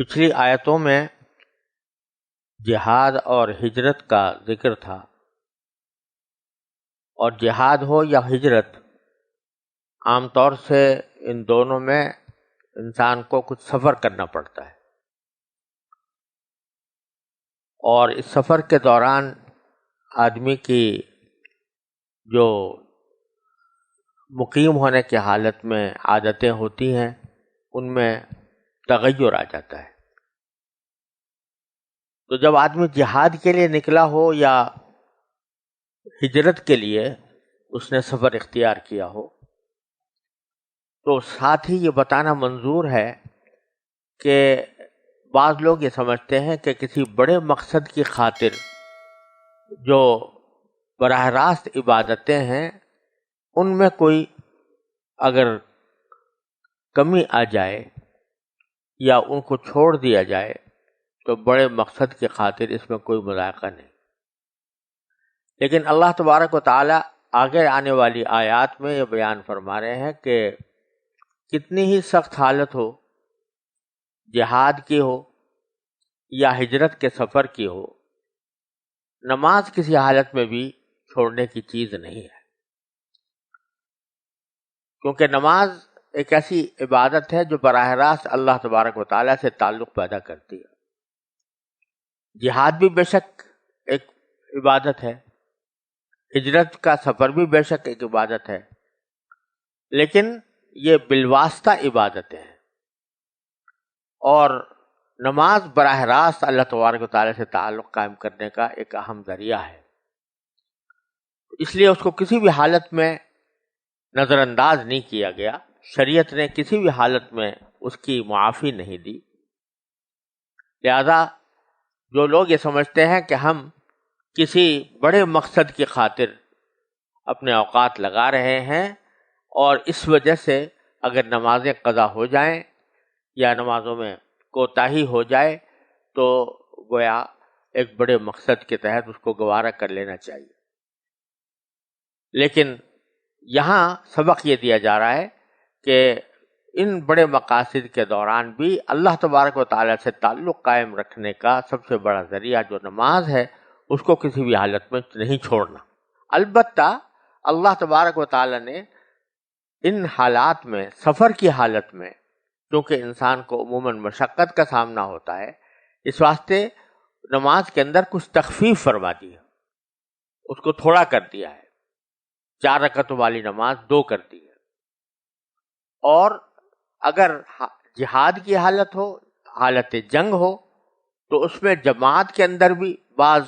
پچھلی آیتوں میں جہاد اور ہجرت کا ذکر تھا، اور جہاد ہو یا ہجرت عام طور سے ان دونوں میں انسان کو کچھ سفر کرنا پڑتا ہے، اور اس سفر کے دوران آدمی کی جو مقیم ہونے کی حالت میں عادتیں ہوتی ہیں ان میں تغیر آ جاتا ہے۔ تو جب آدمی جہاد کے لیے نکلا ہو یا ہجرت کے لیے اس نے سفر اختیار کیا ہو، تو ساتھ ہی یہ بتانا منظور ہے کہ بعض لوگ یہ سمجھتے ہیں کہ کسی بڑے مقصد کی خاطر جو براہ راست عبادتیں ہیں ان میں کوئی اگر کمی آ جائے یا ان کو چھوڑ دیا جائے تو بڑے مقصد کی خاطر اس میں کوئی مذائقہ نہیں۔ لیکن اللہ تبارک و تعالی آگے آنے والی آیات میں یہ بیان فرما رہے ہیں کہ کتنی ہی سخت حالت ہو، جہاد کی ہو یا ہجرت کے سفر کی ہو، نماز کسی حالت میں بھی چھوڑنے کی چیز نہیں ہے، کیونکہ نماز ایک ایسی عبادت ہے جو براہ راست اللہ تبارک و تعالیٰ سے تعلق پیدا کرتی ہے۔ جہاد بھی بے شک ایک عبادت ہے، ہجرت کا سفر بھی بے شک ایک عبادت ہے، لیکن یہ بالواسطہ عبادتیں ہیں، اور نماز براہ راست اللہ تبارک و تعالیٰ سے تعلق قائم کرنے کا ایک اہم ذریعہ ہے۔ اس لیے اس کو کسی بھی حالت میں نظر انداز نہیں کیا گیا، شریعت نے کسی بھی حالت میں اس کی معافی نہیں دی۔ لہذا جو لوگ یہ سمجھتے ہیں کہ ہم کسی بڑے مقصد کی خاطر اپنے اوقات لگا رہے ہیں اور اس وجہ سے اگر نمازیں قضا ہو جائیں یا نمازوں میں کوتاہی ہو جائے تو گویا ایک بڑے مقصد کے تحت اس کو گوارا کر لینا چاہیے۔ لیکن یہاں سبق یہ دیا جا رہا ہے کہ ان بڑے مقاصد کے دوران بھی اللہ تبارک و تعالیٰ سے تعلق قائم رکھنے کا سب سے بڑا ذریعہ جو نماز ہے اس کو کسی بھی حالت میں نہیں چھوڑنا۔ البتہ اللہ تبارک و تعالیٰ نے ان حالات میں، سفر کی حالت میں، کیونکہ انسان کو عموماً مشقت کا سامنا ہوتا ہے، اس واسطے نماز کے اندر کچھ تخفیف فرما دی ہے، اس کو تھوڑا کر دیا ہے، 4 رکعتوں والی نماز 2 کر دی ہے۔ اور اگر جہاد کی حالت ہو، حالت جنگ ہو، تو اس میں جماعت کے اندر بھی بعض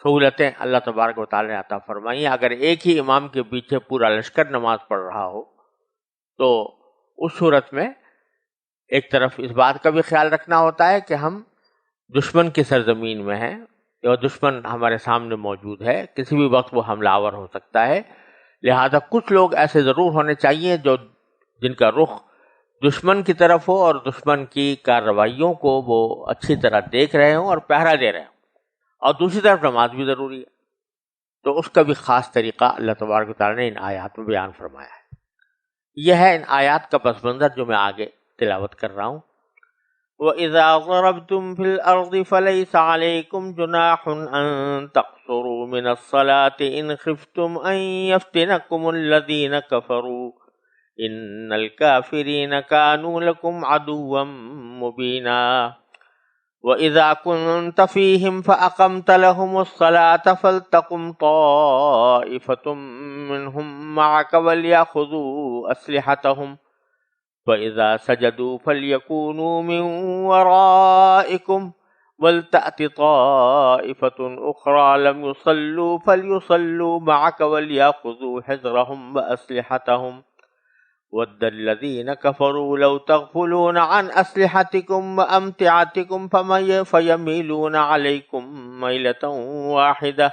سہولتیں اللہ تبارک و تعالیٰ نے عطا فرمائی ہیں۔ اگر ایک ہی امام کے پیچھے پورا لشکر نماز پڑھ رہا ہو تو اس صورت میں ایک طرف اس بات کا بھی خیال رکھنا ہوتا ہے کہ ہم دشمن کی سرزمین میں ہیں اور دشمن ہمارے سامنے موجود ہے، کسی بھی وقت وہ حملہ آور ہو سکتا ہے، لہذا کچھ لوگ ایسے ضرور ہونے چاہیے جو جن کا رخ دشمن کی طرف ہو اور دشمن کی کارروائیوں کو وہ اچھی طرح دیکھ رہے ہوں اور پہرا دے رہے ہوں، اور دوسری طرف نماز بھی ضروری ہے، تو اس کا بھی خاص طریقہ اللہ تبارک و تعالیٰ نے ان آیات میں بیان فرمایا ہے۔ یہ ہے ان آیات کا پس منظر جو میں آگے تلاوت کر رہا ہوں۔ وَإِذَا ضَرَبْتُمْ فِي الْأَرْضِ فَلَيْسَ عَلَيْكُمْ جُنَاحٌ أَن تَقْصُرُوا مِنَ الصَّلَاةِ إِنْ خِفْتُمْ أَن يَفْتِنَكُمُ الَّذِينَ كَفَرُوا إِنَّ الْكَافِرِينَ كَانُوا لَكُمْ عَدُوًّا مُبِينًا وَإِذَا كُنْتَ فِيهِمْ فَأَقَمْتَ لَهُمُ الصَّلَاةَ فَلْتَقُمْ طَائِفَةٌ مِّنْهُمْ مَعَكَ وَلْيَأْخُذُوا أَسْلِحَتَهُمْ فَإِذَا سَجَدُوا فَلْيَكُونُوا مِنْ وَرَائِكُمْ وَلْتَأْتِ طَائِفَةٌ أُخْرَى لَمْ يُصَلُّوا فَلْيُصَلُّوا مَعَكَ وَلْيَأْخُذُوا حِذْرَهُمْ وَأَسْلِحَتَهُمْ وَدَّ الَّذِينَ كَفَرُوا لَوْ تَغْفُلُونَ عَنْ أَسْلِحَتِكُمْ وَأَمْتِعَتِكُمْ فَيَمِيلُونَ عَلَيْكُمْ مَيْلَةً وَاحِدَةً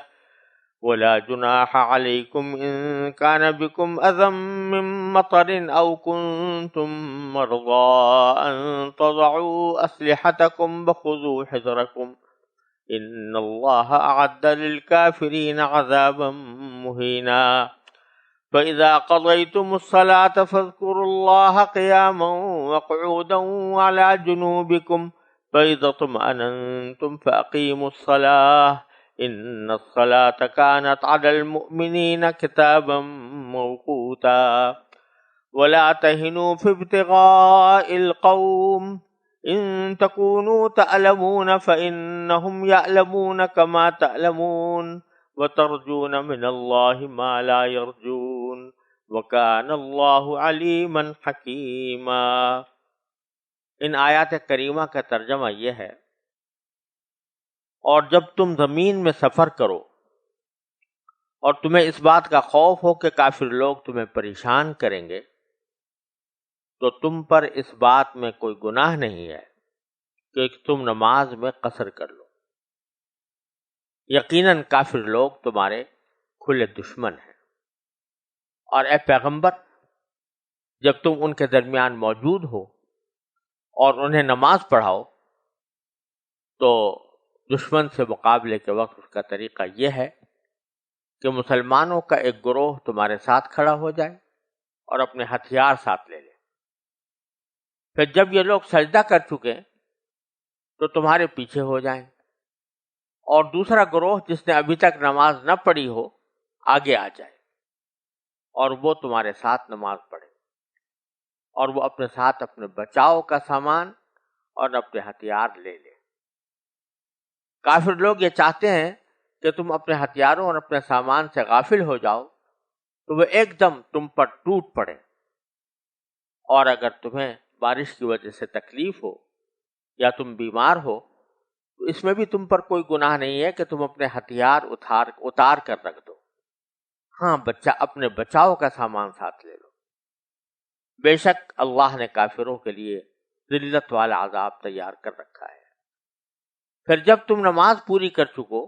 وَلَا جُنَاحَ عَلَيْكُمْ إِن كَانَ بِكُمْ أَذًى مِّن مَّطَرٍ أَوْ كُنتُم مَّرْضَىٰ أَن تَضَعُوا أَسْلِحَتَكُمْ وَخُذُوا حِذْرَكُمْ إِنَّ اللَّهَ أَعَدَّ لِلْكَافِرِينَ عَذَابًا مُّهِينًا فَإِذَا قَضَيْتُمُ الصَّلَاةَ فَاذْكُرُوا اللَّهَ قِيَامًا وَقُعُودًا وَعَلَىٰ جُنُوبِكُمْ فإذا اطمأننتم فأقيموا الصلاة إن الصلاة كانت على المؤمنين كتابا موقوتا ولا تهنوا في ابتغاء القوم إن تكونوا تعلمون فإنهم يعلمون كما تعلمون وترجون من الله ما لا يرجون وكان الله عليما حكيما۔ ان آیات کریمہ کا ترجمہ یہ ہے، اور جب تم زمین میں سفر کرو اور تمہیں اس بات کا خوف ہو کہ کافر لوگ تمہیں پریشان کریں گے، تو تم پر اس بات میں کوئی گناہ نہیں ہے کہ تم نماز میں قصر کر لو۔ یقیناً کافر لوگ تمہارے کھلے دشمن ہیں، اور اے پیغمبر جب تم ان کے درمیان موجود ہو اور انہیں نماز پڑھاؤ تو دشمن سے مقابلے کے وقت اس کا طریقہ یہ ہے کہ مسلمانوں کا ایک گروہ تمہارے ساتھ کھڑا ہو جائے اور اپنے ہتھیار ساتھ لے لے۔ پھر جب یہ لوگ سجدہ کر چکے تو تمہارے پیچھے ہو جائیں، اور دوسرا گروہ جس نے ابھی تک نماز نہ پڑھی ہو آگے آ جائے اور وہ تمہارے ساتھ نماز پڑھے، اور وہ اپنے ساتھ اپنے بچاؤ کا سامان اور اپنے ہتھیار لے لے۔ کافر لوگ یہ چاہتے ہیں کہ تم اپنے ہتھیاروں اور اپنے سامان سے غافل ہو جاؤ تو وہ ایک دم تم پر ٹوٹ پڑے، اور اگر تمہیں بارش کی وجہ سے تکلیف ہو یا تم بیمار ہو تو اس میں بھی تم پر کوئی گناہ نہیں ہے کہ تم اپنے ہتھیار اتار کر رکھ دو۔ ہاں، اپنے بچاؤ کا سامان ساتھ لے لو۔ بے شک اللہ نے کافروں کے لیے ذلت والا عذاب تیار کر رکھا ہے۔ پھر جب تم نماز پوری کر چکو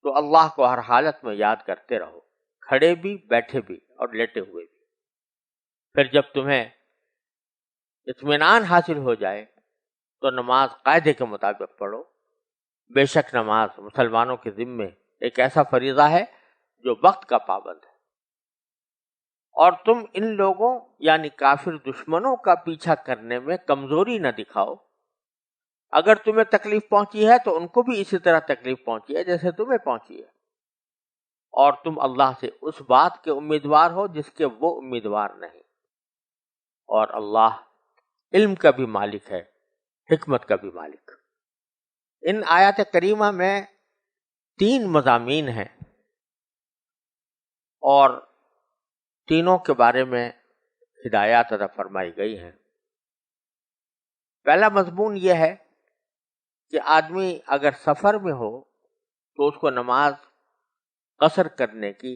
تو اللہ کو ہر حالت میں یاد کرتے رہو، کھڑے بھی، بیٹھے بھی اور لیٹے ہوئے بھی۔ پھر جب تمہیں اطمینان حاصل ہو جائے تو نماز قاعدے کے مطابق پڑھو۔ بے شک نماز مسلمانوں کے ذمے ایک ایسا فریضہ ہے جو وقت کا پابند ہے، اور تم ان لوگوں یعنی کافر دشمنوں کا پیچھا کرنے میں کمزوری نہ دکھاؤ۔ اگر تمہیں تکلیف پہنچی ہے تو ان کو بھی اسی طرح تکلیف پہنچی ہے جیسے تمہیں پہنچی ہے، اور تم اللہ سے اس بات کے امیدوار ہو جس کے وہ امیدوار نہیں، اور اللہ علم کا بھی مالک ہے، حکمت کا بھی مالک۔ ان آیات کریمہ میں 3 مضامین ہیں، اور تینوں کے بارے میں ہدایات عطا فرمائی گئی ہیں۔ پہلا مضمون یہ ہے کہ آدمی اگر سفر میں ہو تو اس کو نماز قصر کرنے کی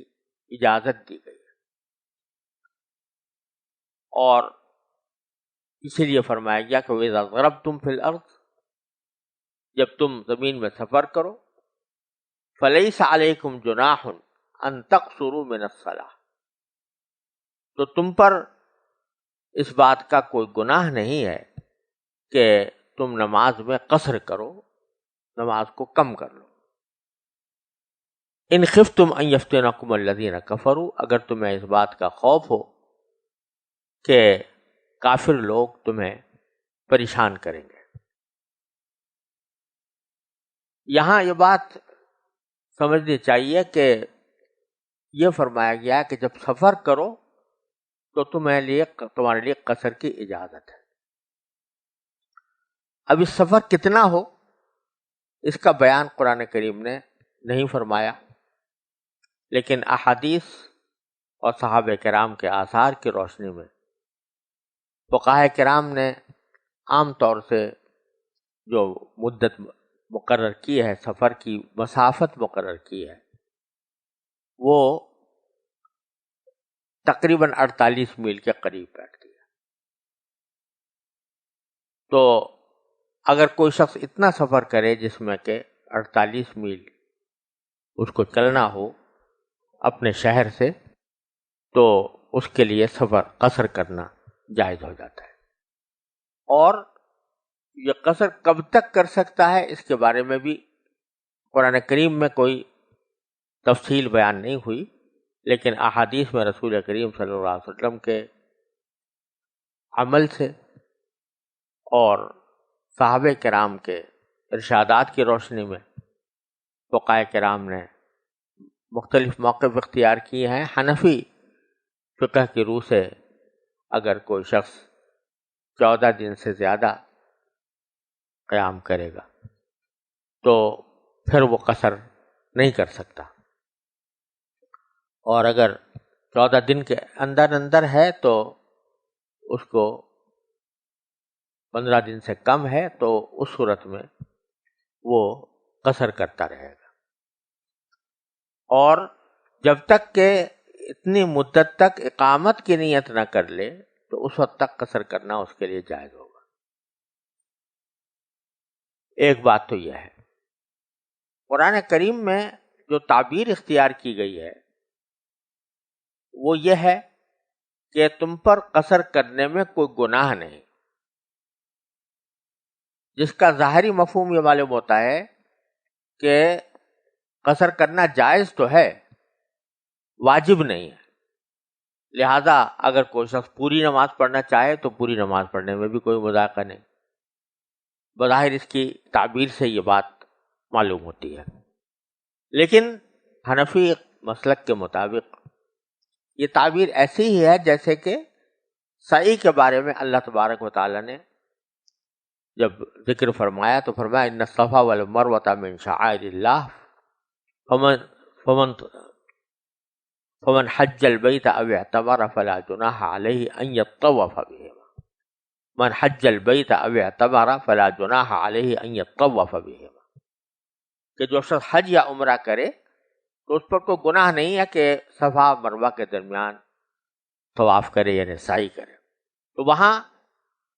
اجازت دی گئی ہے، اور اسی لیے فرمایا گیا کہ وَإِذَا ضَرَبْتُمْ فِي الْأَرْضِ، جب تم زمین میں سفر کرو، فَلَيْسَ عَلَيْكُمْ جُنَاحٌ أَن تَقْصُرُوا مِنَ الصَّلَاةِ، تو تم پر اس بات کا کوئی گناہ نہیں ہے کہ تم نماز میں قصر کرو، نماز کو کم کر لو۔ ان خفتم ان یفتنکم الذین کفروا، اگر تمہیں اس بات کا خوف ہو کہ کافر لوگ تمہیں پریشان کریں گے۔ یہاں یہ بات سمجھنی چاہیے کہ یہ فرمایا گیا کہ جب سفر کرو تو تمہارے لیے قصر کی اجازت ہے۔ اب اس سفر کتنا ہو اس کا بیان قرآن کریم نے نہیں فرمایا، لیکن احادیث اور صحابہ کرام کے آثار کی روشنی میں فقہاء کرام نے عام طور سے جو مدت مقرر کی ہے، سفر کی مسافت مقرر کی ہے، وہ تقریباً 48 میل کے قریب بیٹھتی ہے۔ تو اگر کوئی شخص اتنا سفر کرے جس میں کہ 48 میل اس کو چلنا ہو اپنے شہر سے، تو اس کے لیے سفر قصر کرنا جائز ہو جاتا ہے۔ اور یہ قصر کب تک کر سکتا ہے اس کے بارے میں بھی قرآن کریم میں کوئی تفصیل بیان نہیں ہوئی، لیکن احادیث میں رسول کریم صلی اللہ علیہ وسلم کے عمل سے اور صحابہ کرام کے ارشادات کی روشنی میں فقہاء کرام نے مختلف موقف اختیار کیے ہیں۔ حنفی فقہ کی روح سے اگر کوئی شخص 14 دن سے زیادہ قیام کرے گا تو پھر وہ قصر نہیں کر سکتا، اور اگر 14 دن کے اندر ہے تو اس کو 15 دن سے کم ہے تو اس صورت میں وہ قصر کرتا رہے گا، اور جب تک کہ اتنی مدت تک اقامت کی نیت نہ کر لے تو اس وقت تک قصر کرنا اس کے لیے جائز ہوگا۔ ایک بات تو یہ ہے، قرآن کریم میں جو تعبیر اختیار کی گئی ہے وہ یہ ہے کہ تم پر قصر کرنے میں کوئی گناہ نہیں، جس کا ظاہری مفہوم یہ معلوم ہوتا ہے کہ قصر کرنا جائز تو ہے، واجب نہیں ہے۔ لہذا اگر کوئی شخص پوری نماز پڑھنا چاہے تو پوری نماز پڑھنے میں بھی کوئی مذاقہ نہیں، بظاہر اس کی تعبیر سے یہ بات معلوم ہوتی ہے۔ لیکن حنفی مسلک کے مطابق یہ تعبیر ایسی ہی ہے جیسے کہ سعی کے بارے میں اللہ تبارک و تعالی نے جب ذکر فرمایا تو فرمایا ان الصفا والمروۃ من شعائر اللہ فمن حج البیت او اعتمر فلا جناح علیہ ان یطوف بہما من حج البیت او اعتمر فلا جناح علیہ ان یطوف بہما، کہ جو شخص حج یا عمرہ کرے تو اس پر کوئی گناہ نہیں ہے کہ صفا مروہ کے درمیان طواف کرے یعنی سعی کرے۔ تو وہاں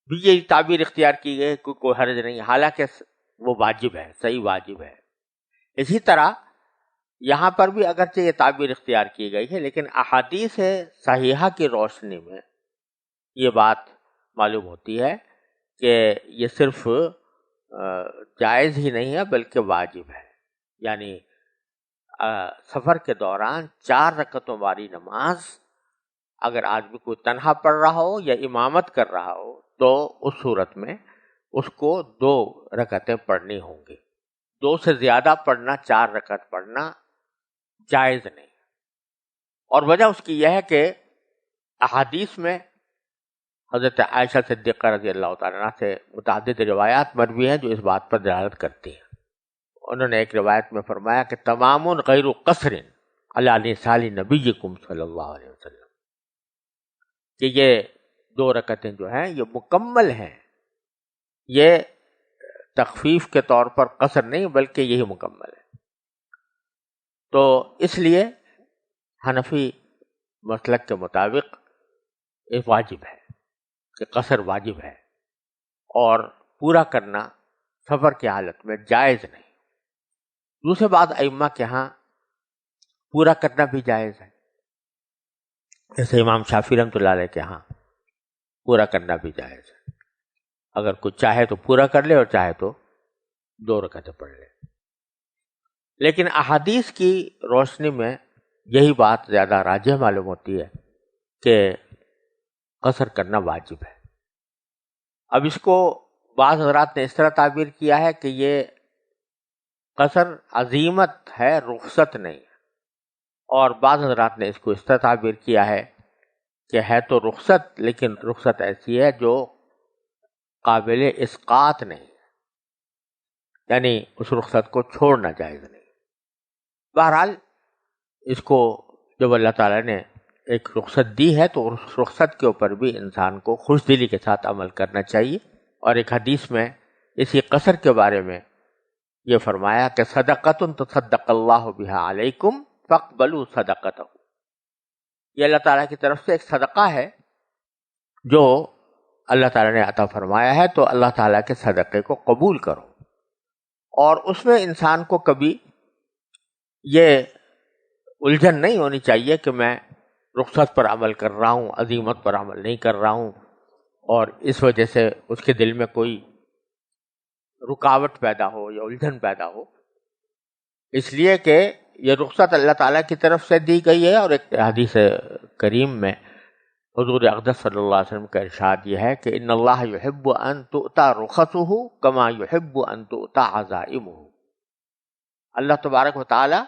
بھی یہ تعبیر اختیار کی گئی کہ کوئی حرج نہیں، حالانکہ وہ واجب ہے، صحیح واجب ہے۔ اسی طرح یہاں پر بھی اگرچہ یہ تعبیر اختیار کی گئی ہے لیکن احادیث صحیحہ کی روشنی میں یہ بات معلوم ہوتی ہے کہ یہ صرف جائز ہی نہیں ہے بلکہ واجب ہے، یعنی سفر کے دوران 4 رکعتوں والی نماز اگر آدمی کوئی تنہا پڑھ رہا ہو یا امامت کر رہا ہو تو اس صورت میں اس کو 2 رکعتیں پڑھنی ہوں گی، 2 سے زیادہ پڑھنا، 4 رکعت پڑھنا جائز نہیں۔ اور وجہ اس کی یہ ہے کہ احادیث میں حضرت عائشہ صدیقہ رضی اللہ تعالیٰ عنہ سے متعدد روایات مروی ہیں جو اس بات پر دلالت کرتی ہیں۔ انہوں نے ایک روایت میں فرمایا کہ تمام غیر قصر علی نساء نبیکم صلی اللہ علیہ وسلم، کہ یہ 2 رکعتیں جو ہیں یہ مکمل ہیں، یہ تخفیف کے طور پر قصر نہیں بلکہ یہی مکمل ہے۔ تو اس لیے حنفی مسلک کے مطابق یہ واجب ہے کہ قصر واجب ہے، اور پورا کرنا سفر کی حالت میں جائز نہیں۔ دوسرے بات ائمہ کے ہاں پورا کرنا بھی جائز ہے، جیسے امام شافعی رحمۃ اللہ علیہ کے ہاں پورا کرنا بھی جائز ہے، اگر کوئی چاہے تو پورا کر لے اور چاہے تو 2 رکعتیں پڑھ لے۔ لیکن احادیث کی روشنی میں یہی بات زیادہ راجح معلوم ہوتی ہے کہ قصر کرنا واجب ہے۔ اب اس کو بعض حضرات نے اس طرح تعبیر کیا ہے کہ یہ قصر عزیمت ہے، رخصت نہیں، اور بعض حضرات نے اس کو اس طرح تعبیر کیا ہے کہ ہے تو رخصت لیکن رخصت ایسی ہے جو قابل اسقاط نہیں، یعنی اس رخصت کو چھوڑنا جائز نہیں۔ بہرحال اس کو جب اللہ تعالیٰ نے ایک رخصت دی ہے تو اس رخصت کے اوپر بھی انسان کو خوش دلی کے ساتھ عمل کرنا چاہیے۔ اور ایک حدیث میں اسی قصر کے بارے میں یہ فرمایا کہ صدقۃ تصدق اللہ بہا علیکم فاقبلوا صدقتہ، یہ اللہ تعالیٰ کی طرف سے ایک صدقہ ہے جو اللہ تعالیٰ نے عطا فرمایا ہے، تو اللہ تعالیٰ کے صدقے کو قبول کرو۔ اور اس میں انسان کو کبھی یہ الجھن نہیں ہونی چاہیے کہ میں رخصت پر عمل کر رہا ہوں، عزیمت پر عمل نہیں کر رہا ہوں، اور اس وجہ سے اس کے دل میں کوئی رکاوٹ پیدا ہو یا الجھن پیدا ہو، اس لیے کہ یہ رخصت اللہ تعالیٰ کی طرف سے دی گئی ہے۔ اور ایک حدیث کریم میں حضور اقدس صلی اللہ علیہ وسلم کا ارشاد یہ ہے کہ ان اللہ یحب ان تؤتى رخصه کما یحب ان تؤتى عزائمه، اللہ تبارک و تعالی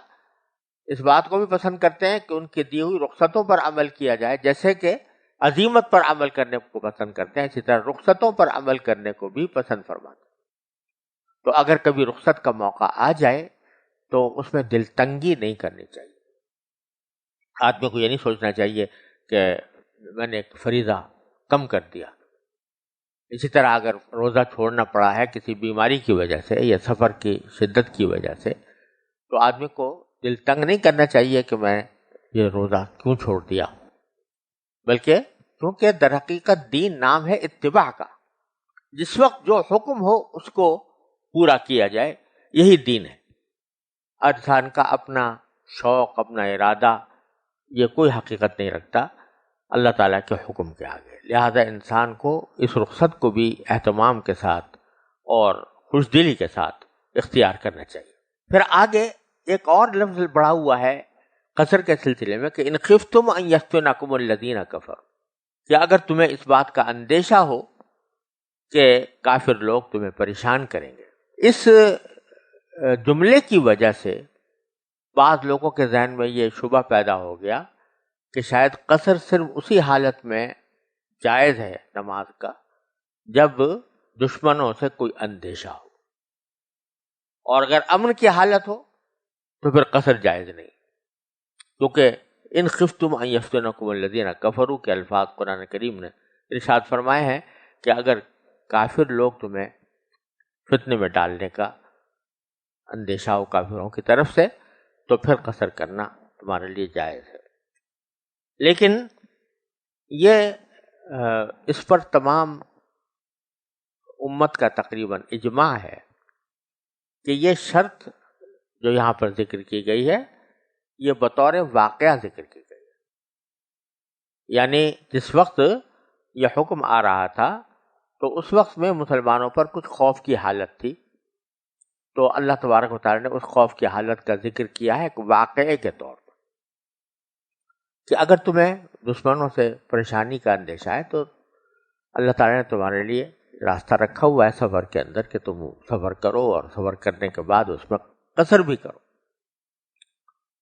اس بات کو بھی پسند کرتے ہیں کہ ان کی دی ہوئی رخصتوں پر عمل کیا جائے، جیسے کہ عزیمت پر عمل کرنے کو پسند کرتے ہیں، اسی طرح رخصتوں پر عمل کرنے کو بھی پسند فرماتے ہیں۔ تو اگر کبھی رخصت کا موقع آ جائے تو اس میں دل تنگی نہیں کرنی چاہیے، آدمی کو یہ نہیں سوچنا چاہیے کہ میں نے ایک فریضہ کم کر دیا۔ اسی طرح اگر روزہ چھوڑنا پڑا ہے کسی بیماری کی وجہ سے یا سفر کی شدت کی وجہ سے، تو آدمی کو دل تنگ نہیں کرنا چاہیے کہ میں یہ روزہ کیوں چھوڑ دیا، بلکہ کیونکہ در حقیقت دین نام ہے اتباع کا، جس وقت جو حکم ہو اس کو پورا کیا جائے، یہی دین ہے۔ انسان کا اپنا شوق، اپنا ارادہ، یہ کوئی حقیقت نہیں رکھتا اللہ تعالیٰ کے حکم کے آگے، لہذا انسان کو اس رخصت کو بھی اہتمام کے ساتھ اور خوش دلی کے ساتھ اختیار کرنا چاہیے۔ پھر آگے ایک اور لفظ بڑھا ہوا ہے قصر کے سلسلے میں کہ ان خفتم ان یفتنکم الذین کفروا، کہ اگر تمہیں اس بات کا اندیشہ ہو کہ کافر لوگ تمہیں پریشان کریں گے۔ اس جملے کی وجہ سے بعض لوگوں کے ذہن میں یہ شبہ پیدا ہو گیا کہ شاید قصر صرف اسی حالت میں جائز ہے نماز کا جب دشمنوں سے کوئی اندیشہ ہو، اور اگر امن کی حالت ہو تو پھر قصر جائز نہیں، کیونکہ ان خفتم ان یفتنکم الذین کفروا کے الفاظ قرآن کریم نے ارشاد فرمائے ہیں کہ اگر کافر لوگ تمہیں فتنے میں ڈالنے کا اندیشہ ہو کافروں کی طرف سے تو پھر قصر کرنا تمہارے لیے جائز ہے۔ لیکن یہ اس پر تمام امت کا تقریباً اجماع ہے کہ یہ شرط جو یہاں پر ذکر کی گئی ہے یہ بطور واقعہ ذکر کی گئی ہے، یعنی جس وقت یہ حکم آ رہا تھا تو اس وقت میں مسلمانوں پر کچھ خوف کی حالت تھی، تو اللہ تبارک و تعالی نے اس خوف کی حالت کا ذکر کیا ہے ایک واقعے کے طور پر کہ اگر تمہیں دشمنوں سے پریشانی کا اندیشہ ہے تو اللہ تعالی نے تمہارے لیے راستہ رکھا ہوا ہے سفر کے اندر کہ تم سفر کرو، اور سفر کرنے کے بعد اس میں قصر بھی کرو۔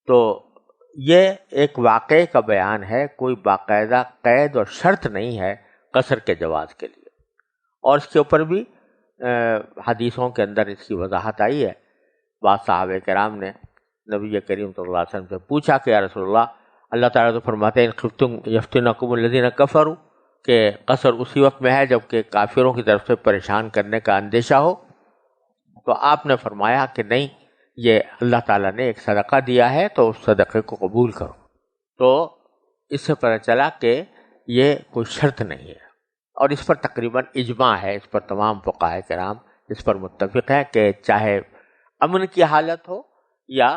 تو یہ ایک واقعے کا بیان ہے، کوئی باقاعدہ قید اور شرط نہیں ہے قصر کے جواز کے لیے، اور اس کے اوپر بھی حدیثوں کے اندر اس کی وضاحت آئی ہے۔ بعض صحابہ کرام نے نبی کریم صلی اللہ علیہ وسلم سے پوچھا کہ یا رسول اللہ تعالیٰ تو فرماتے ہیں ان خفتم یفتنکم الذین کفروا، کہ قصر اسی وقت میں ہے جب کہ کافروں کی طرف سے پریشان کرنے کا اندیشہ ہو، تو آپ نے فرمایا کہ نہیں، یہ اللہ تعالیٰ نے ایک صدقہ دیا ہے تو اس صدقے کو قبول کرو۔ تو اس سے پتہ چلا کہ یہ کوئی شرط نہیں ہے، اور اس پر تقریباً اجماع ہے، اس پر تمام فقہاء کرام اس پر متفق ہیں کہ چاہے امن کی حالت ہو یا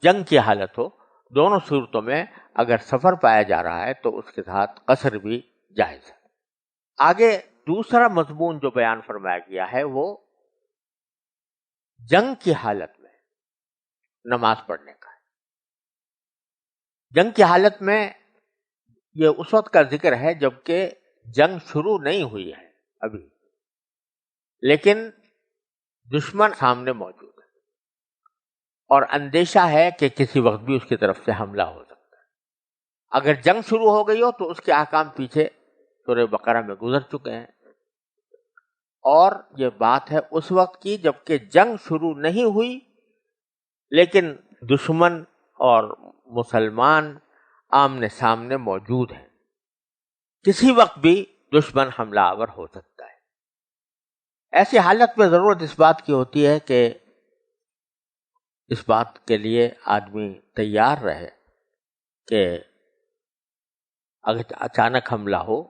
جنگ کی حالت ہو، دونوں صورتوں میں اگر سفر پایا جا رہا ہے تو اس کے ساتھ قصر بھی جائز ہے۔ آگے دوسرا مضمون جو بیان فرمایا گیا ہے وہ جنگ کی حالت میں نماز پڑھنے کا ہے۔ جنگ کی حالت میں یہ اس وقت کا ذکر ہے جبکہ جنگ شروع نہیں ہوئی ہے ابھی، لیکن دشمن سامنے موجود ہے اور اندیشہ ہے کہ کسی وقت بھی اس کی طرف سے حملہ ہو سکتا ہے۔ اگر جنگ شروع ہو گئی ہو تو اس کے احکام پیچھے سورہ بقرہ میں گزر چکے ہیں، اور یہ بات ہے اس وقت کی جبکہ جنگ شروع نہیں ہوئی لیکن دشمن اور مسلمان آمنے سامنے موجود ہیں، کسی وقت بھی دشمن حملہ آور ہو سکتا ہے۔ ایسی حالت میں ضرورت اس بات کی ہوتی ہے کہ اس بات کے لیے آدمی تیار رہے کہ اگر اچانک حملہ ہو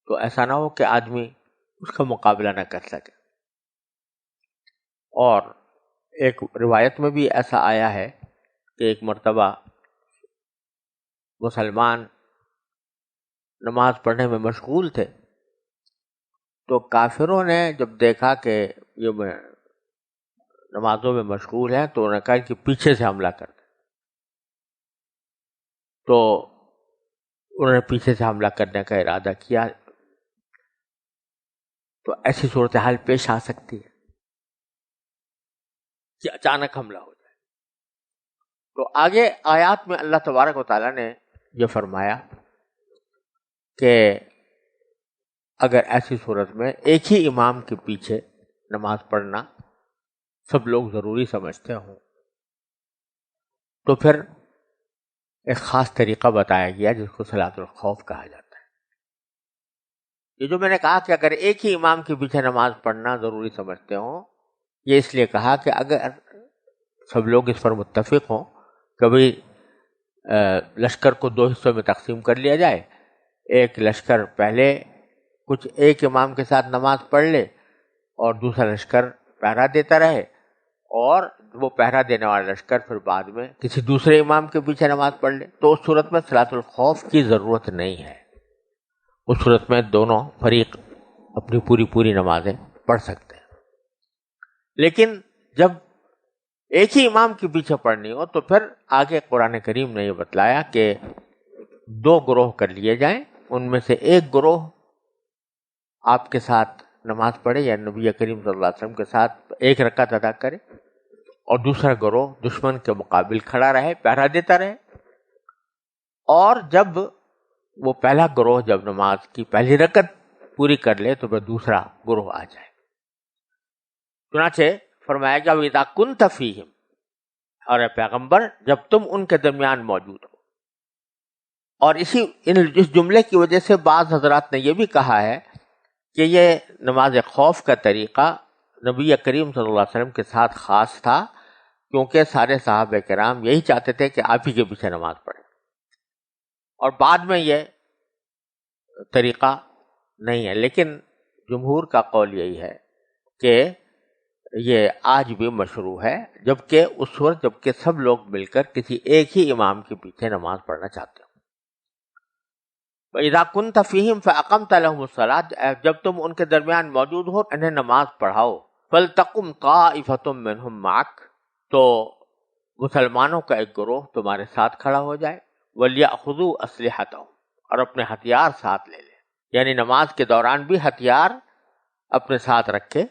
تو ایسا نہ ہو کہ آدمی اس کا مقابلہ نہ کر سکے۔ اور ایک روایت میں بھی ایسا آیا ہے کہ ایک مرتبہ مسلمان نماز پڑھنے میں مشغول تھے، تو کافروں نے جب دیکھا کہ یہ نمازوں میں مشغول ہیں تو انہوں نے کہا کہ پیچھے سے حملہ کر دیں۔ تو انہوں نے پیچھے سے حملہ کرنے کا ارادہ کیا تو ایسی صورتحال پیش آ سکتی ہے کہ اچانک حملہ ہو جائے. تو آگے آیات میں اللہ تبارک و تعالیٰ نے یہ فرمایا کہ اگر ایسی صورت میں ایک ہی امام کے پیچھے نماز پڑھنا سب لوگ ضروری سمجھتے ہوں تو پھر ایک خاص طریقہ بتایا گیا جس کو صلاۃ الخوف کہا جاتا ہے. یہ جو میں نے کہا کہ اگر ایک ہی امام کے پیچھے نماز پڑھنا ضروری سمجھتے ہوں، یہ اس لیے کہا کہ اگر سب لوگ اس پر متفق ہوں، کبھی لشکر کو دو حصوں میں تقسیم کر لیا جائے، ایک لشکر پہلے کچھ ایک امام کے ساتھ نماز پڑھ لے اور دوسرا لشکر پہرا دیتا رہے، اور وہ پہرا دینے والا لشکر پھر بعد میں کسی دوسرے امام کے پیچھے نماز پڑھ لے، تو اس صورت میں صلاۃ الخوف کی ضرورت نہیں ہے. اس صورت میں دونوں فریق اپنی پوری نمازیں پڑھ سکتے ہیں. لیکن جب ایک ہی امام کے پیچھے پڑھنی ہو تو پھر آگے قرآن کریم نے یہ بتلایا کہ دو گروہ کر لیے جائیں، ان میں سے ایک گروہ آپ کے ساتھ نماز پڑھے یا نبی کریم صلی اللہ علیہ وسلم کے ساتھ ایک رکعت ادا کرے، اور دوسرا گروہ دشمن کے مقابل کھڑا رہے، پہرا دیتا رہے. اور جب وہ پہلا گروہ جب نماز کی پہلی رکعت پوری کر لے تو پھر دوسرا گروہ آ جائے. چنانچہ فرمایا گیا وَإِذَا كُنْتَ فِيهِمْ، اور اے پیغمبر جب تم ان کے درمیان موجود ہو. اور اس جملے کی وجہ سے بعض حضرات نے یہ بھی کہا ہے کہ یہ نماز خوف کا طریقہ نبی کریم صلی اللہ علیہ وسلم کے ساتھ خاص تھا، کیونکہ سارے صحابہ کرام یہی چاہتے تھے کہ آپ ہی کے پیچھے نماز پڑھیں، اور بعد میں یہ طریقہ نہیں ہے. لیکن جمہور کا قول یہی ہے کہ یہ آج بھی مشروع ہے، جبکہ اس وقت جبکہ سب لوگ مل کر کسی ایک ہی امام کے پیچھے نماز پڑھنا چاہتے ہو. وَإِذَا كُنْتَ فِيهِمْ فَأَقَمْتَ لَهُمُ الصَّلَاةَ، جب تم ان کے درمیان موجود ہو انہیں نماز پڑھاؤ. فَلْتَقُمْ طَائِفَةٌ مِّنْهُمْ مَعَكَ، تو مسلمانوں کا ایک گروہ تمہارے ساتھ کھڑا ہو جائے. وَلْيَأْخُذُوا أَسْلِحَتَهُمْ، اور اپنے ہتھیار ساتھ لے لیں، یعنی نماز کے دوران بھی ہتھیار اپنے ساتھ رکھے،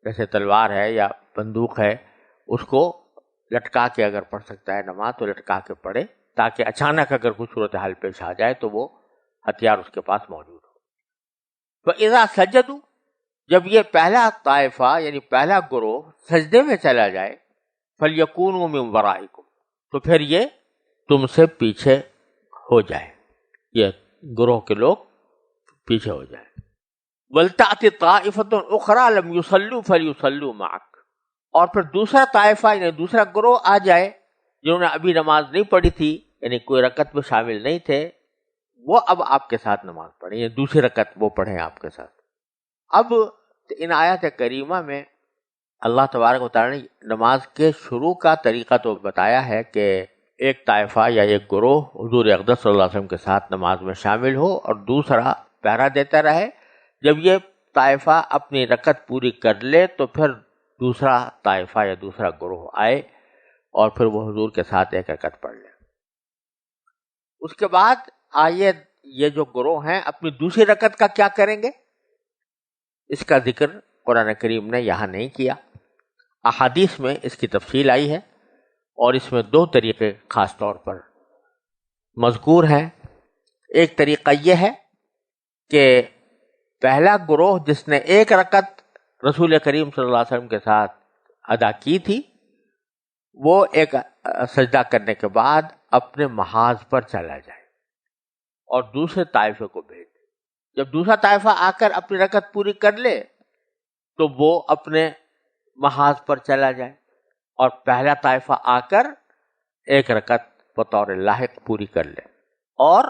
جیسے تلوار ہے یا بندوق ہے، اس کو لٹکا کے اگر پڑھ سکتا ہے نماز تو لٹکا کے پڑھے، تاکہ اچانک اگر کوئی صورتحال پیش آ جائے تو وہ ہتھیار اس کے پاس موجود ہو. فَإِذَا سَجَدُوا، جب یہ پہلا طائفہ یعنی پہلا گروہ سجدے میں چلا جائے، فَلْيَكُونُوا مِنْ وَرَائِكُمْ، تو پھر یہ تم سے پیچھے ہو جائے، یہ گروہ کے لوگ پیچھے ہو جائیں. وَلْتَأْتِ طَائِفَةٌ أُخْرَىٰ لَمْ يُصَلُّوا فَلْيُصَلُّوا مَعَكَ، اور پھر دوسرا طائفہ یعنی دوسرا گروہ آ جائے جنہوں نے ابھی نماز نہیں پڑھی تھی، یعنی کوئی رکعت میں شامل نہیں تھے، وہ اب آپ کے ساتھ نماز پڑھیں، یہ دوسری رکعت وہ پڑھیں آپ کے ساتھ. اب ان آیات کریمہ میں اللہ تبارک و تعالیٰ نے نماز کے شروع کا طریقہ تو بتایا ہے کہ ایک طائفہ یا ایک گروہ حضور اقدس صلی اللہ علیہ وسلم کے ساتھ نماز میں شامل ہو اور دوسرا پہرا دیتا رہے. جب یہ طائفہ اپنی رکعت پوری کر لے تو پھر دوسرا طائفہ یا دوسرا گروہ آئے اور پھر وہ حضور کے ساتھ ایک رکعت پڑھ لے. اس کے بعد آئیے یہ جو گروہ ہیں اپنی دوسری رکعت کا کیا کریں گے، اس کا ذکر قرآن کریم نے یہاں نہیں کیا. احادیث میں اس کی تفصیل آئی ہے اور اس میں دو طریقے خاص طور پر مذکور ہیں. ایک طریقہ یہ ہے کہ پہلا گروہ جس نے ایک رکعت رسول کریم صلی اللہ علیہ وسلم کے ساتھ ادا کی تھی، وہ ایک سجدہ کرنے کے بعد اپنے محاذ پر چلا جائے اور دوسرے طائفے کو بھیج دے. جب دوسرا طائفہ آ کر اپنی رکعت پوری کر لے تو وہ اپنے محاذ پر چلا جائے اور پہلا طائفہ آ کر ایک رکعت بطور لاحق پوری کر لے. اور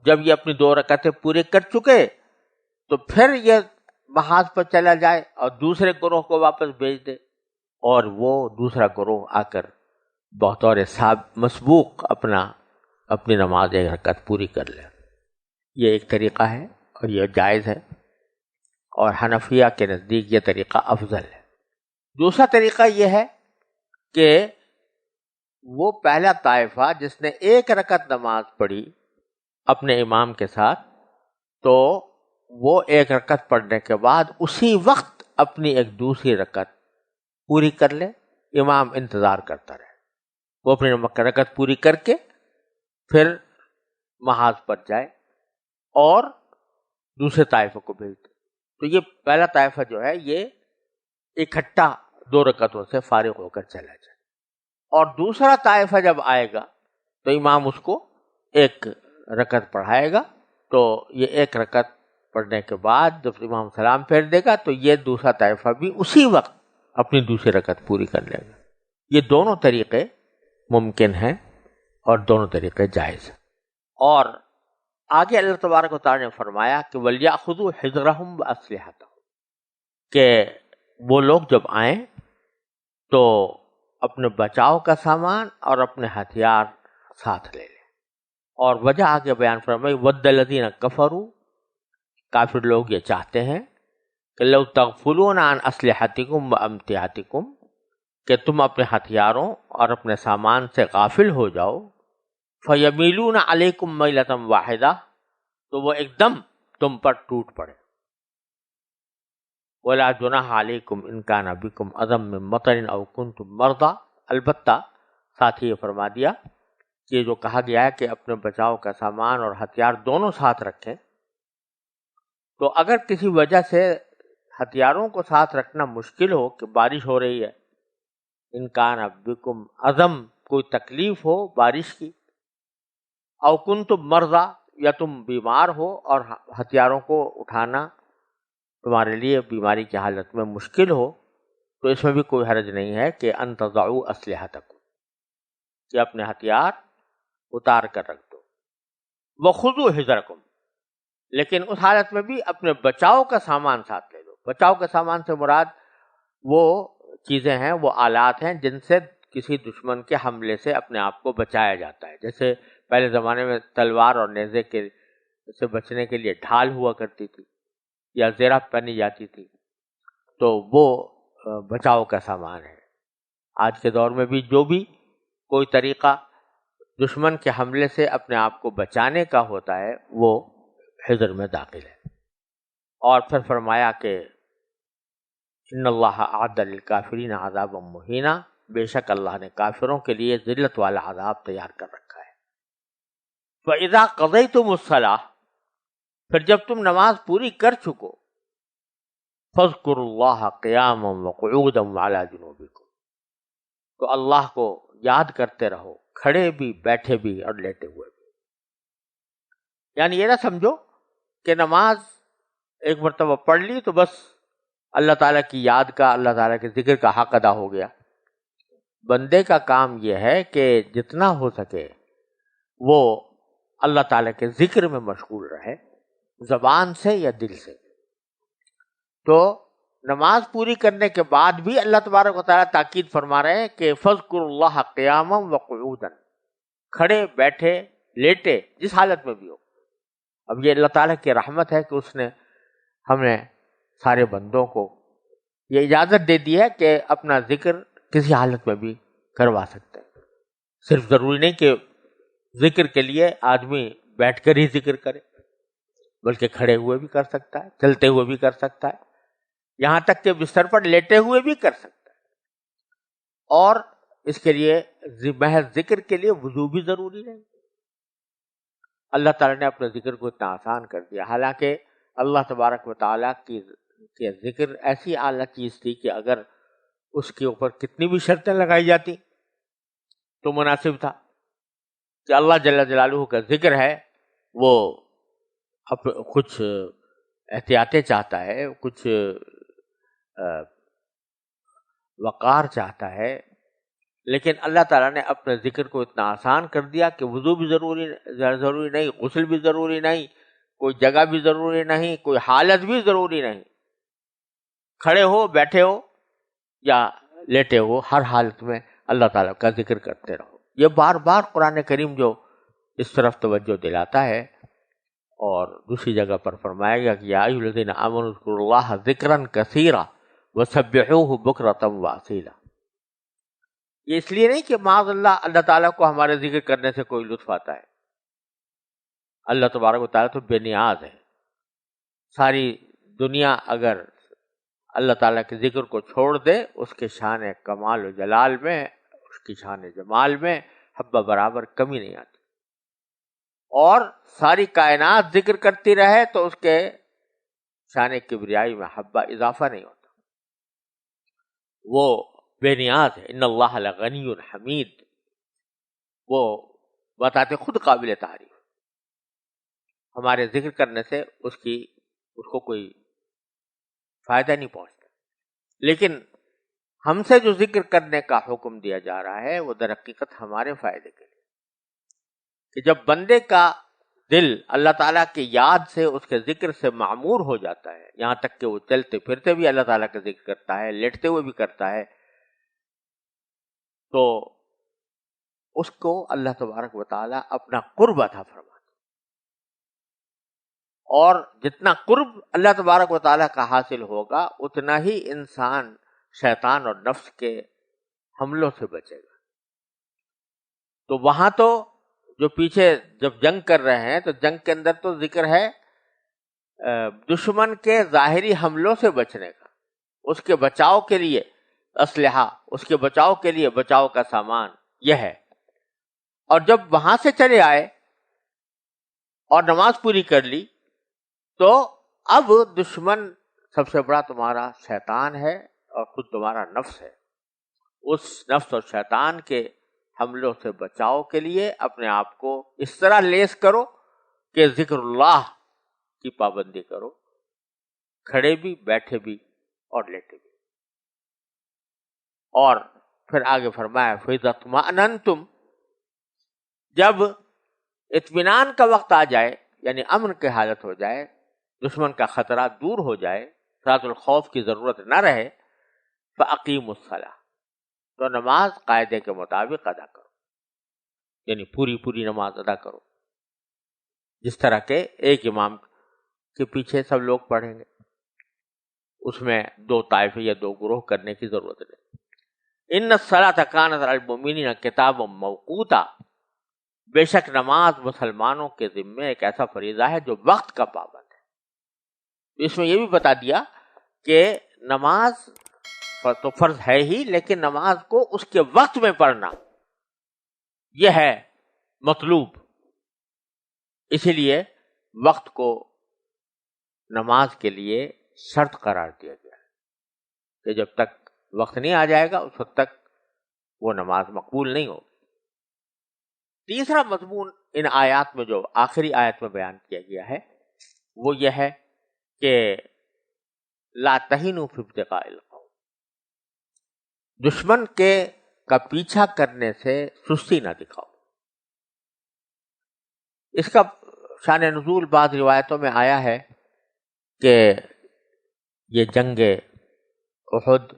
جب یہ اپنی دو رکعتیں پوری کر چکے تو پھر یہ محاذ پر چلا جائے اور دوسرے گروہ کو واپس بھیج دے اور وہ دوسرا گروہ آ کر بطور مسبوق اپنی نماز ایک رکعت پوری کر لے. یہ ایک طریقہ ہے اور یہ جائز ہے، اور حنفیہ کے نزدیک یہ طریقہ افضل ہے. دوسرا طریقہ یہ ہے کہ وہ پہلا طائفہ جس نے ایک رکعت نماز پڑھی اپنے امام کے ساتھ، تو وہ ایک رکعت پڑھنے کے بعد اسی وقت اپنی ایک دوسری رکعت پوری کر لے، امام انتظار کرتا رہے، وہ اپنی رکعت پوری کر کے پھر محاذ پر جائے اور دوسرے طائفے کو بھیج دے۔ تو یہ پہلا طائفہ جو ہے یہ اکٹھا 2 رکعتوں سے فارغ ہو کر چلا جائے، اور دوسرا طائفہ جب آئے گا تو امام اس کو 1 رکعت پڑھائے گا، تو یہ 1 رکعت پڑھنے کے بعد جب امام سلام پھیر دے گا تو یہ دوسرا طائفہ بھی اسی وقت اپنی دوسری رکعت پوری کر لے گا۔ یہ دونوں طریقے ممکن ہیں اور دونوں طریقے جائز ہیں۔ اور آگے اللہ تبارک و تعالی نے فرمایا کہ وَلْيَأْخُذُوا حِذْرَهُمْ وَأَسْلِحَتَهُمْ، کہ وہ لوگ جب آئیں تو اپنے بچاؤ کا سامان اور اپنے ہتھیار ساتھ لے لیں۔ اور وجہ آگے بیان فرمائی وَدَّ الَّذِينَ كَفَرُوا، کافر لوگ یہ چاہتے ہیں کہ لو تغفلون عن اسلحتکم وامتعتکم، کہ تم اپنے ہتھیاروں اور اپنے سامان سے غافل ہو جاؤ، فیمیلون علیکم میلۃ واحدہ، تو وہ ایک دم تم پر ٹوٹ پڑے، ولا جناح علیکم ان کان بکم اذی من مطر او کنتم مرضی، البتہ ساتھ ہی یہ فرما دیا کہ جو کہا گیا ہے کہ اپنے بچاؤ کا سامان اور ہتھیار دونوں ساتھ رکھیں، تو اگر کسی وجہ سے ہتھیاروں کو ساتھ رکھنا مشکل ہو کہ بارش ہو رہی ہے، ان کان بکم عظم، کوئی تکلیف ہو بارش کی، او کنتم مرضی، یا تم بیمار ہو اور ہتھیاروں کو اٹھانا تمہارے لیے بیماری کی حالت میں مشکل ہو، تو اس میں بھی کوئی حرج نہیں ہے کہ ان تضعوا اسلحتکم، کہ اپنے ہتھیار اتار کر رکھ دو، وخذوا حذرکم، لیکن اس حالت میں بھی اپنے بچاؤ کا سامان ساتھ لے لو۔ بچاؤ کا سامان سے مراد وہ چیزیں ہیں، وہ آلات ہیں جن سے کسی دشمن کے حملے سے اپنے آپ کو بچایا جاتا ہے، جیسے پہلے زمانے میں تلوار اور نیزے کے سے بچنے کے لیے ڈھال ہوا کرتی تھی یا زرہ پہنی جاتی تھی، تو وہ بچاؤ کا سامان ہے۔ آج کے دور میں بھی جو بھی کوئی طریقہ دشمن کے حملے سے اپنے آپ کو بچانے کا ہوتا ہے وہ حذر میں داخل ہے۔ اور پھر فرمایا کہ ان اللہ اعد للکافرین عذابا مہینا، بے شک اللہ نے کافروں کے لیے ذلت والا عذاب تیار کر رکھا ہے۔ فَإِذَا قَضَيْتُمُ الصَّلَاةَ، پھر جب تم نماز پوری کر چکو، فَاذْكُرُوا اللَّهَ قِيَامًا وَقُعُودًا وَعَلَىٰ جُنُوبِكُمْ، تو اللہ کو یاد کرتے رہو، کھڑے بھی، بیٹھے بھی اور لیٹے ہوئے بھی۔ یعنی یہ نہ سمجھو کہ نماز ایک مرتبہ پڑھ لی تو بس اللہ تعالیٰ کی یاد کا، اللہ تعالیٰ کے ذکر کا حق ادا ہو گیا۔ بندے کا کام یہ ہے کہ جتنا ہو سکے وہ اللہ تعالیٰ کے ذکر میں مشغول رہے، زبان سے یا دل سے۔ تو نماز پوری کرنے کے بعد بھی اللہ تبارک و تعالیٰ تاکید فرما رہے ہیں کہ فَاذْكُرُوا اللَّهَ قِيَامًا وَقُعُودًا، کھڑے، بیٹھے، لیٹے، جس حالت میں بھی ہو۔ اب یہ اللہ تعالیٰ کی رحمت ہے کہ اس نے ہمیں سارے بندوں کو یہ اجازت دے دی ہے کہ اپنا ذکر کسی حالت میں بھی کروا سکتے ہیں۔ صرف ضروری نہیں کہ ذکر کے لیے آدمی بیٹھ کر ہی ذکر کرے، بلکہ کھڑے ہوئے بھی کر سکتا ہے، چلتے ہوئے بھی کر سکتا ہے، یہاں تک کہ بستر پر لیٹے ہوئے بھی کر سکتا ہے۔ اور اس کے لیے محض ذکر کے لیے وضو بھی ضروری نہیں۔ اللہ تعالیٰ نے اپنے ذکر کو اتنا آسان کر دیا، حالانکہ اللہ تبارک و تعالیٰ کی ذکر ایسی اعلیٰ چیز تھی کہ اگر اس کے اوپر کتنی بھی شرطیں لگائی جاتی تو مناسب تھا کہ اللہ جل جلالہ کا ذکر ہے وہ کچھ احتیاطیں چاہتا ہے، کچھ وقار چاہتا ہے، لیکن اللہ تعالیٰ نے اپنے ذکر کو اتنا آسان کر دیا کہ وضو بھی ضروری نہیں، غسل بھی ضروری نہیں، کوئی جگہ بھی ضروری نہیں، کوئی حالت بھی ضروری نہیں، کھڑے ہو، بیٹھے ہو یا لیٹے ہو، ہر حالت میں اللہ تعالیٰ کا ذکر کرتے رہو۔ یہ بار بار قرآن کریم جو اس طرف توجہ دلاتا ہے، اور دوسری جگہ پر فرمایا گیا کہ یا ایھا الذین آمنوا اذکروا اللہ ذکرا کثیرا وسبحوہ بکرۃ واصیلا۔ یہ اس لیے نہیں کہ معاذ اللہ تعالیٰ کو ہمارے ذکر کرنے سے کوئی لطف آتا ہے، اللہ تبارک و تعالیٰ تو بے نیاز ہے. ساری دنیا اگر اللہ تعالیٰ کے ذکر کو چھوڑ دے، اس کے شان کمال و جلال میں، اس کی شان جمال میں حبہ برابر کمی نہیں آتی، اور ساری کائنات ذکر کرتی رہے تو اس کے شان کبریائی میں حبہ اضافہ نہیں ہوتا. وہ بے نیاز ہے. ان اللہ لغنی حمید، وہ بتاتے خود قابل تعریف. ہمارے ذکر کرنے سے اس کو کوئی فائدہ نہیں پہنچتا، لیکن ہم سے جو ذکر کرنے کا حکم دیا جا رہا ہے وہ در حقیقت ہمارے فائدے کے لیے، کہ جب بندے کا دل اللہ تعالیٰ کی یاد سے، اس کے ذکر سے معمور ہو جاتا ہے، یہاں تک کہ وہ چلتے پھرتے بھی اللہ تعالیٰ کا ذکر کرتا ہے، لیٹتے ہوئے بھی کرتا ہے، تو اس کو اللہ تبارک و تعالیٰ اپنا قرب عطا فرماتا ہے. اور جتنا قرب اللہ تبارک و تعالیٰ کا حاصل ہوگا، اتنا ہی انسان شیطان اور نفس کے حملوں سے بچے گا. تو وہاں تو جو پیچھے جب جنگ کر رہے ہیں تو جنگ کے اندر تو ذکر ہے دشمن کے ظاہری حملوں سے بچنے کا، اس کے بچاؤ کے لیے اسلحہ، اس کے بچاؤ کے لیے بچاؤ کا سامان یہ ہے. اور جب وہاں سے چلے آئے اور نماز پوری کر لی، تو اب دشمن سب سے بڑا تمہارا شیطان ہے اور خود تمہارا نفس ہے. اس نفس اور شیطان کے حملوں سے بچاؤ کے لیے اپنے آپ کو اس طرح لیس کرو کہ ذکر اللہ کی پابندی کرو، کھڑے بھی، بیٹھے بھی اور لیٹے بھی. اور پھر آگے فرمایا فَإِذَا اطْمَأْنَنْتُمْ، جب اطمینان کا وقت آ جائے، یعنی امن کی حالت ہو جائے، دشمن کا خطرہ دور ہو جائے، صلاۃ الخوف کی ضرورت نہ رہے، فَأَقِيمُوا الصَّلَاةَ، تو نماز قاعدے کے مطابق ادا کرو، یعنی پوری نماز ادا کرو، جس طرح کے ایک امام کے پیچھے سب لوگ پڑھیں گے. اس میں دو طائفے یا دو گروہ کرنے کی ضرورت نہیں. ان الصلاۃ کانت علی المؤمنین کتابا موقوتا، بے شک نماز مسلمانوں کے ذمے ایک ایسا فریضہ ہے جو وقت کا پابند ہے. اس میں یہ بھی بتا دیا کہ نماز تو فرض ہے ہی، لیکن نماز کو اس کے وقت میں پڑھنا یہ ہے مطلوب. اسی لیے وقت کو نماز کے لیے شرط قرار دیا گیا کہ جب تک وقت نہیں آ جائے گا اس وقت تک وہ نماز مقبول نہیں ہوگی. تیسرا مضمون ان آیات میں جو آخری آیت میں بیان کیا گیا ہے وہ یہ ہے کہ لا تہنوا فی ابتغاء القوم، دشمن کا پیچھا کرنے سے سستی نہ دکھاؤ. اس کا شان نزول بعض روایتوں میں آیا ہے کہ یہ جنگ احد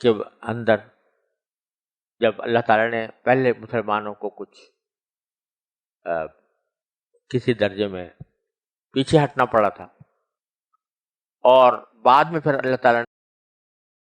کے اندر جب اللہ تعالیٰ نے پہلے مسلمانوں کو کچھ کسی درجے میں پیچھے ہٹنا پڑا تھا، اور بعد میں پھر اللہ تعالیٰ